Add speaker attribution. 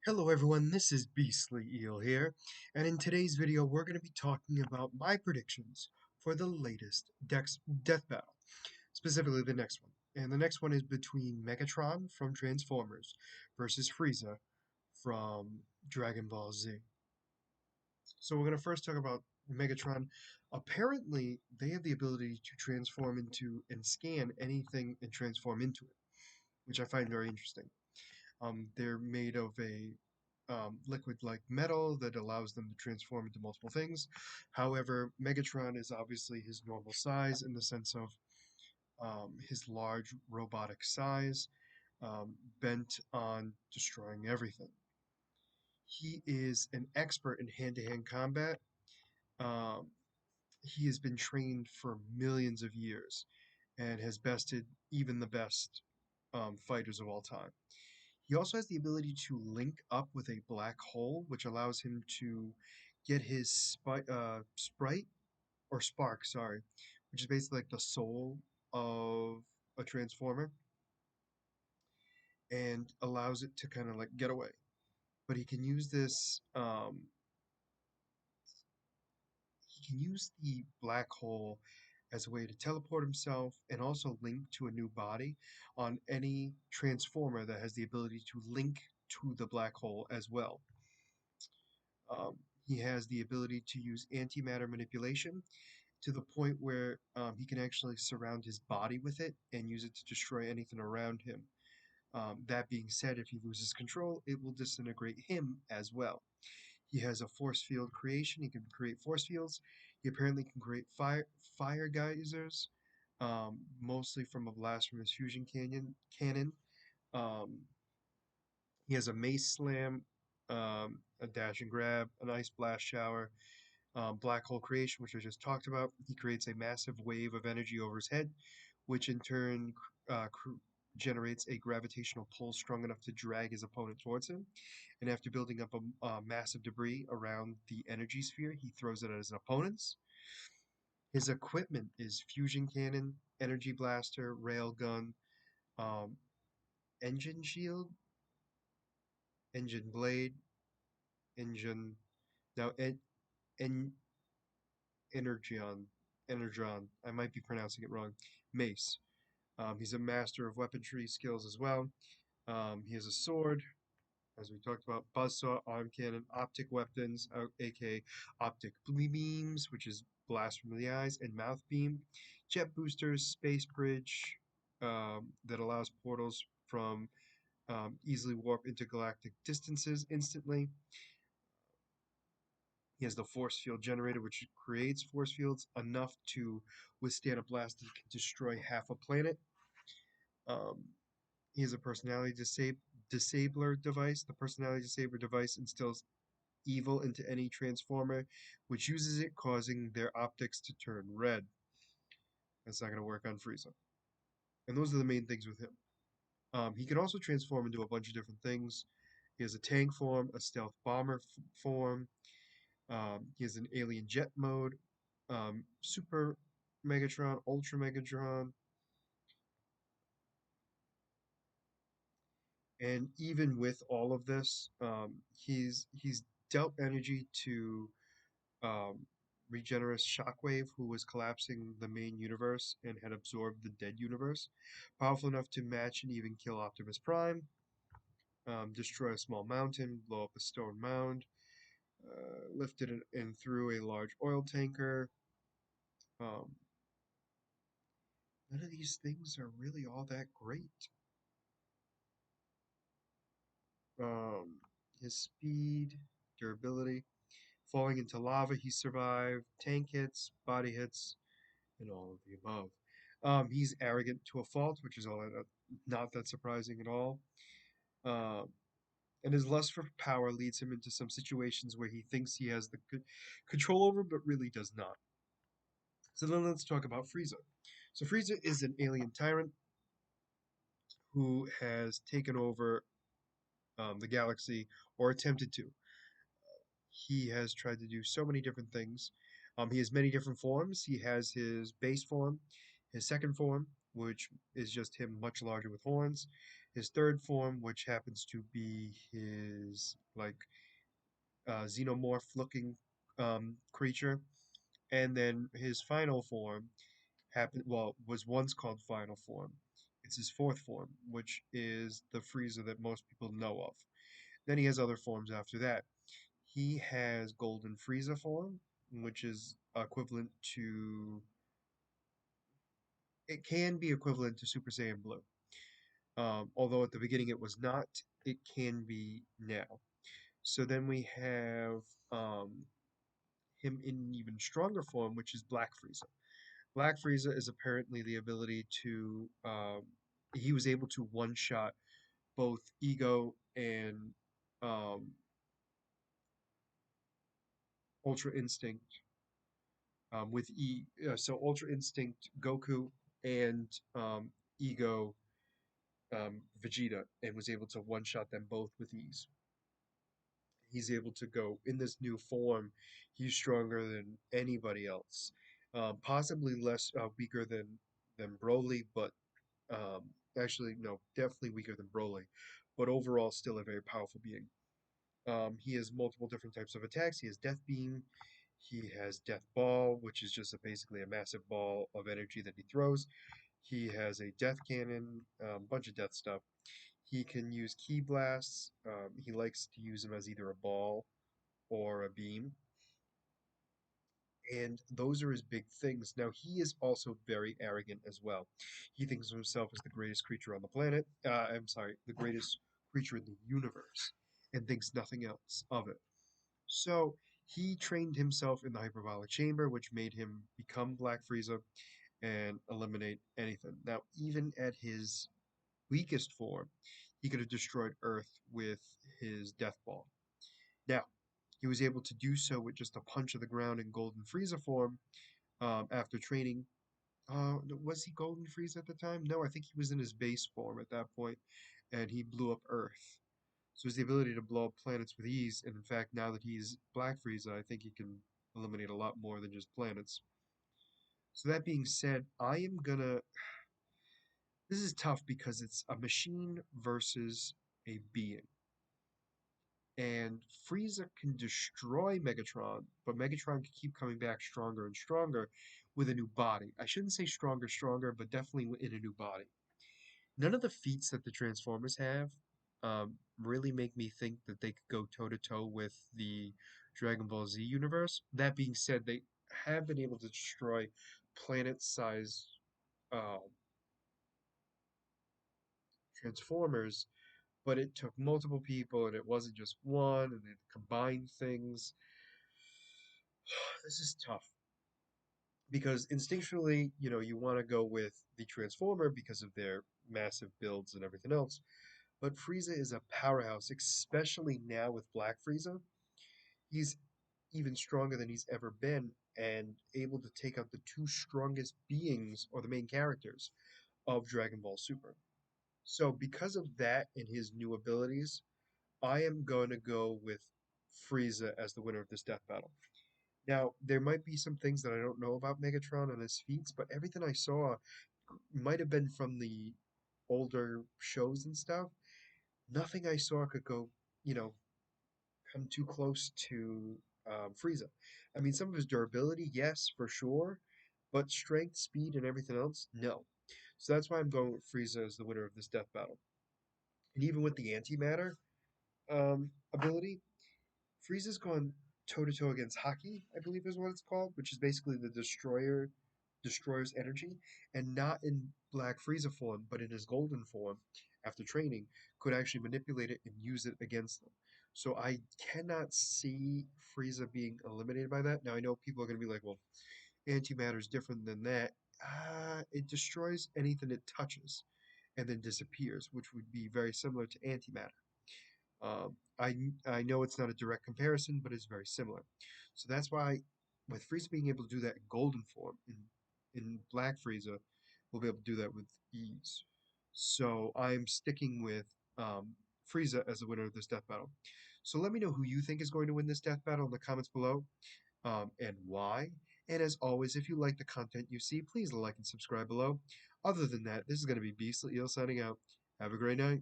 Speaker 1: Hello everyone, this is Beastly Eel here, and in today's video we're going to be talking about my predictions for the latest Death Battle, specifically the next one. And the next one is between Megatron from Transformers versus Frieza from Dragon Ball Z. So we're going to first talk about Megatron. Apparently, they have the ability to transform into and scan anything and transform into it, which I find very interesting. They're made of a liquid-like metal that allows them to transform into multiple things. However, Megatron is obviously his normal size in the sense of his large robotic size, bent on destroying everything. He is an expert in hand-to-hand combat. Um, he has been trained for millions of years and has bested even the best fighters of all time. He also has the ability to link up with a black hole, which allows him to get his sprite or spark, sorry, which is basically like the soul of a transformer, and allows it to kind of like get away. But he can use this. He can use the black hole as a way to teleport himself and also link to a new body on any transformer that has the ability to link to the black hole as well. He has the ability to use antimatter manipulation to the point where he can actually surround his body with it and use it to destroy anything around him. That being said, if he loses control, it will disintegrate him as well. He has a force field creation. He can create force fields. He apparently can create fire geysers, mostly from a blast from his fusion cannon. Um, he has a mace slam, a dash and grab, an ice blast shower, black hole creation, which I just talked about. He creates a massive wave of energy over his head, which in turn generates a gravitational pull strong enough to drag his opponent towards him. And after building up a massive debris around the energy sphere, he throws it at his opponents. His equipment is fusion cannon, energy blaster, railgun, um, engine shield, engine blade, engine. Now, en, Energon, Energon. I might be pronouncing it wrong. Mace. He's a master of weaponry skills as well. He has a sword, as we talked about, buzzsaw, arm cannon, optic weapons, aka optic beams, which is blast from the eyes, and mouth beam, jet boosters, space bridge that allows portals from easily warp intergalactic distances instantly. He has the force field generator, which creates force fields enough to withstand a blast that can destroy half a planet. Um, he has a personality disabler device. The personality disabler device instills evil into any transformer which uses it, causing their optics to turn red. That's not going to work on Frieza. And those are the main things with him. He can also transform into a bunch of different things. He has a tank form, a stealth bomber form. He has an alien jet mode, Super Megatron, Ultra Megatron, and even with all of this, he's dealt energy to um, Regenerous Shockwave, who was collapsing the main universe and had absorbed the dead universe, powerful enough to match and even kill Optimus Prime, destroy a small mountain, blow up a stone mound, lifted it and through a large oil tanker. Um, None of these things are really all that great. Um, his speed, durability, falling into lava, he survived, tank hits, body hits, and all of the above. He's arrogant to a fault, which is all not that surprising at all. Um, and his lust for power leads him into some situations where he thinks he has the control over, but really does not. So then let's talk about Frieza. So Frieza is an alien tyrant who has taken over the galaxy, or attempted to. He has tried to do so many different things. He has many different forms. He has his base form, his second form, which is just him much larger with horns, His third form, which happens to be his like xenomorph looking creature, and then his final form was once called final form. It's his fourth form, which is the Frieza that most people know of. Then he has other forms after that. He has Golden Frieza form, which is equivalent to it can be equivalent to Super Saiyan Blue. Although at the beginning it was not, it can be now. So then we have him in an even stronger form, which is Black Frieza. Black Frieza is apparently the ability to, he was able to one shot both Ego and um, Ultra Instinct so Ultra Instinct Goku and Ego Vegeta, and was able to one shot them both with ease. He's able to go in this new form. He's stronger than anybody else, possibly less weaker than Broly, but actually no, definitely weaker than Broly, but overall still a very powerful being. He has multiple different types of attacks. He has Death Beam. He has Death Ball, which is just basically a massive ball of energy that he throws. He has a Death Cannon, a bunch of death stuff. He can use Ki Blasts. He likes to use them as either a ball or a beam. And those are his big things. Now, he is also very arrogant as well. He thinks of himself as the greatest creature on the planet. I'm sorry, the greatest creature in the universe, and thinks nothing else of it. So, he trained himself in the hyperbolic chamber, which made him become Black Frieza and eliminate anything. Now, even at his weakest form, he could have destroyed Earth with his Death Ball. Now, he was able to do so with just a punch of the ground in Golden Frieza form after training. Was he Golden Frieza at the time? No, I think he was in his base form at that point, and he blew up Earth. So his the ability to blow up planets with ease, and in fact, now that he's Black Frieza, I think he can eliminate a lot more than just planets. So that being said, I am gonna. This is tough because it's a machine versus a being. And Frieza can destroy Megatron, but Megatron can keep coming back stronger and stronger with a new body. I shouldn't say stronger, but definitely in a new body. None of the feats that the Transformers have really make me think that they could go toe to toe with the Dragon Ball Z universe. That being said, they have been able to destroy planet-sized uh, Transformers, but it took multiple people, and it wasn't just one, and they combined things. This is tough because instinctually, you want to go with the Transformer because of their massive builds and everything else. But Frieza is a powerhouse, especially now with Black Frieza. He's even stronger than he's ever been and able to take out the two strongest beings or the main characters of Dragon Ball Super. So, because of that and his new abilities, I am going to go with Frieza as the winner of this death battle. Now, there might be some things that I don't know about Megatron and his feats, but everything I saw might have been from the older shows and stuff. Nothing I saw could go, you know, come too close to Frieza. I mean, some of his durability, yes, for sure, but strength, speed, and everything else, no. So that's why I'm going with Frieza as the winner of this death battle. And even with the antimatter ability, Frieza's gone toe to toe against Haki, I believe is what it's called, which is basically the destroyer's energy, and not in Black Frieza form, but in his golden form, after training, could actually manipulate it and use it against them. So I cannot see Frieza being eliminated by that. Now I know people are going to be like, well, antimatter is different than that. It destroys anything it touches and then disappears, which would be very similar to antimatter. I know it's not a direct comparison, but it's very similar. So that's why, with Frieza being able to do that in golden form, in Black Frieza, we'll be able to do that with ease. So I'm sticking with Frieza as the winner of this death battle. So let me know who you think is going to win this death battle in the comments below, and why. And as always, if you like the content you see, please like and subscribe below. Other than that, this is going to be Beastly Eel signing out. Have a great night.